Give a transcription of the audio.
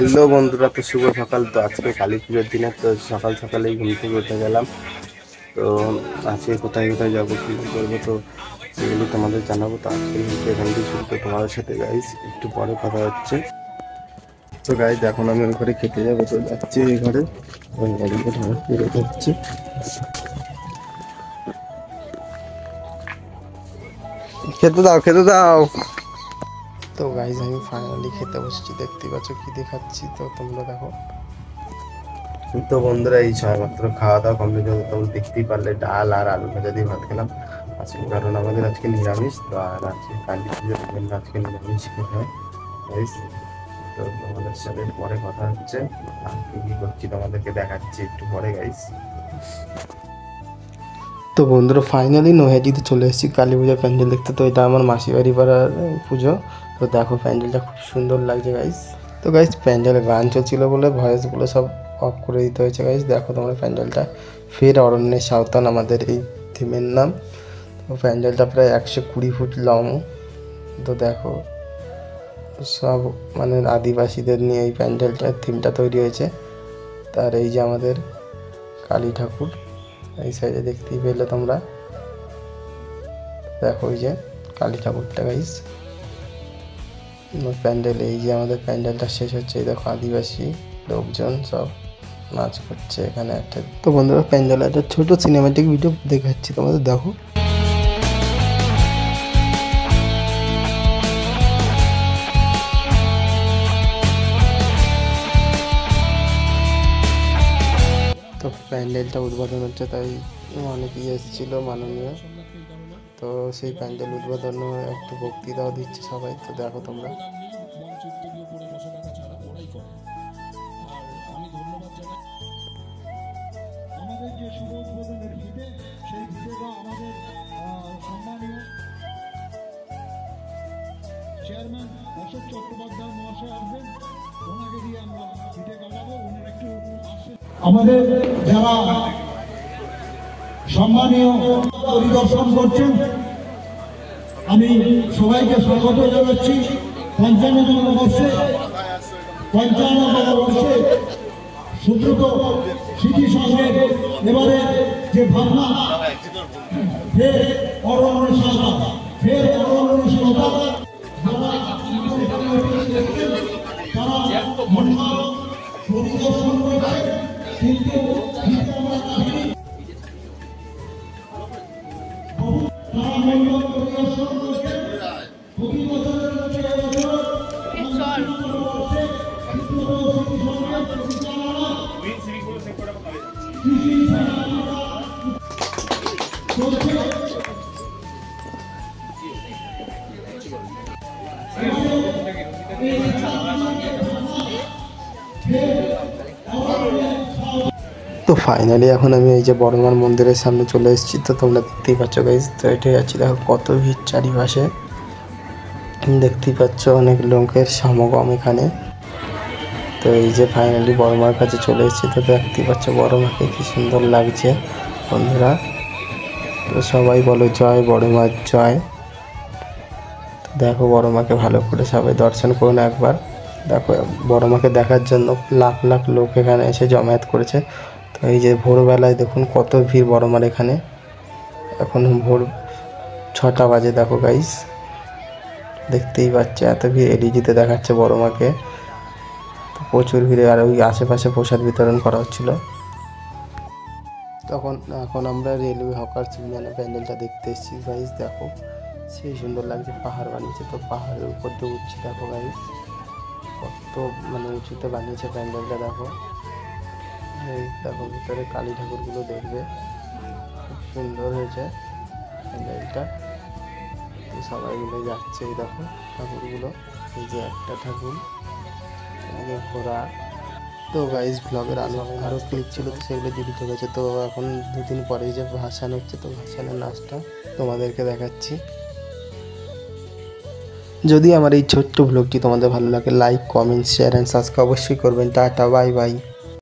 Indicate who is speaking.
Speaker 1: Hello বন্ধুরা, তো শুভ সকাল। তো আজকে কালী পুজোর দিনে তো সকাল সকালেই ঘুম থেকে উঠে গেলাম। তো আজকে কোথায় কোথায় যাবো, কী কী করবো, তো সেগুলো তোমাদের জানাবো। তো আজকে এখান থেকে শুরু করে তোমাদের সাথে গাইস একটু পরে কথা হচ্ছে। তো গাইস এখন আমি ওই ঘরে খেতে যাবো, তো যাচ্ছি এই ঘরে, ওই গাড়িতে বেরোতে হচ্ছে। খেতে দাও, খেতে দাও। তো গাইস আমি ফাইনালি খেতে বসেছি, দেখতে পাচ্ছ কি দেখাচ্ছি, তো তোমরা দেখো। তো বন্ধুরা এই ছয় মাত্র খাওয়া দাওয়া কমপ্লিট হলো, তোমরা দেখতেই পারলে ডাল আর আলু ভাজা দিয়ে ভাত খেলাম আজকে, কারণ আমাদের আজকে নিরামিষ। তো আর আজকে কালী পুজোর জন্য আজকে নিরামিষ খেতে হয় গাইস। তো তোমাদের সাথে পরে কথা হচ্ছে, আর কি কি করছি তোমাদেরকে দেখাচ্ছি একটু পরে গাইস। তো বন্ধুরা ফাইনালি নৈহাটিতে চলে এসেছি কালী পূজার প্যান্ডেল দেখতে। তো এটা আমার মাসি বাড়ি পাড়ার পুজো। তো দেখো প্যান্ডেলটা খুব সুন্দর লাগছে গাইস। তো গাইস প্যান্ডেলে গান চলছিল বলে ভয়েসগুলো সব অফ করে দিতে হয়েছে গাইস। দেখো তোমরা প্যান্ডেলটা, ফের অরণ্যের সাঁওতাল আমাদের এই থিমের নাম। তো প্যান্ডেলটা প্রায় 120 ফুট লং। তো দেখো সব মানে আদিবাসীদের নিয়ে এই প্যান্ডেলটার থিমটা তৈরি হয়েছে। তার এই যে আমাদের কালী ঠাকুর এই সাইডে দেখতেই পেলে তোমরা, দেখো ওই যে কালী ঠাকুরটা গাইস। প্যান্ডেল এই যে আমাদের প্যান্ডেলটা শেষ হচ্ছে, এই দেখো আদিবাসী লোকজন সব নাচ করছে এখানে একটা। তো বন্ধুরা প্যান্ডেল একটা ছোট সিনেমাটিক ভিডিও দেখাচ্ছি তোমাদের, দেখো। তো প্যান্ডেলটা উদ্বোধন হচ্ছে, তাই অনেকেই এসেছিল মাননীয়। তো সেই প্যান্ডেল উদ্বোধন একটু বক্তৃতাও দিচ্ছে সবাই। তো দেখো তোমরা। আমাদের যে শুভ উদ্বোধনের ভিড়ে, সেই ভিড়েটা আমাদের সম্মানীয় চেয়ারম্যান অশোক চট্টোপাধ্যায় মহাশয় আসবেন, ওনাকে দিয়ে আমরা ভিড়ে কাটাবো। ওনার একটু আসবেন। আমাদের যারা সম্মানীয় পরিদর্শন করছেন, আমি সবাইকে স্বাগত জানাচ্ছি 55তম বর্ষে সুদ্রুত স্মৃতি সংঘের এবারে যে ভাবনা, ফের অরণ্য সাঁওতাল, ফের অরণ্য সাঁওতাল তারা পরিদর্শন করছে, কিন্তু তো ফাইনালি এখন আমি এই যে বড়মার মন্দিরের সামনে চলে এসেছি। তো তোমরা দেখতেই পাচ্ছ গাইজ, তো এটাই আছি, দেখো কত ভিড় চারিপাশে, দেখতেই পাচ্ছ অনেক লোকের সমাগম এখানে। তো এই যে ফাইনালি বড়মার কাছে চলে এসেছি। তো দেখতেই পাচ্ছ বড়মাকে কি সুন্দর লাগছে বন্ধুরা। তো সবাই বলো জয় বড়মার জয়। তো দেখো বড়মাকে ভালো করে সবাই দর্শন করুন একবার। দেখো বড়মাকে দেখার জন্য লাখ লাখ লোক এখানে এসে জমায়েত করেছে। তো এই যে ভোরবেলায় দেখুন কত ভিড় বড়মার এখানে, এখন ভোর 6টা বাজে। দেখো গাইস দেখতেই পাচ্ছে এত ভিড়, এলইডিতে দেখাচ্ছে বড়মাকে। তো প্রচুর ভিড়ে, আর ওই আশেপাশে প্রসাদ বিতরণ করা হচ্ছিল। এখন আমরা রেলওয়ে হকার্স বিমানের প্যান্ডেলটা দেখতে এসেছি গাইস। দেখো সেই সুন্দর লাগছে, পাহাড় বানিয়েছে। তো পাহাড়ের উপর দিয়ে উঠছি, দেখো গাইস কত মানে উঁচুতে বানিয়েছে প্যান্ডেলটা। দেখো এই দেখো ভিতরে কালী ঠাকুরগুলো দেখবে, খুব সুন্দর হয়েছে প্যান্ডেলটা। সবাই মিলে যাচ্ছে, এই দেখো ঠাকুরগুলো, এই যে একটা ঠাকুর, ঘোড়া। তো গাইস ব্লগের আরও ক্লিপ ছিল, তো সেগুলো ডিলিট হয়ে গেছে। তো এখন 2 দিন পরে যে ভাসান হচ্ছে, তো ভাসানের নাচটা তোমাদেরকে দেখাচ্ছি। যদি আমার এই ছোট্ট ব্লগটি তোমাদের ভালো লাগে, like comment share and subscribe অবশ্যই করবেন। Tata bye bye.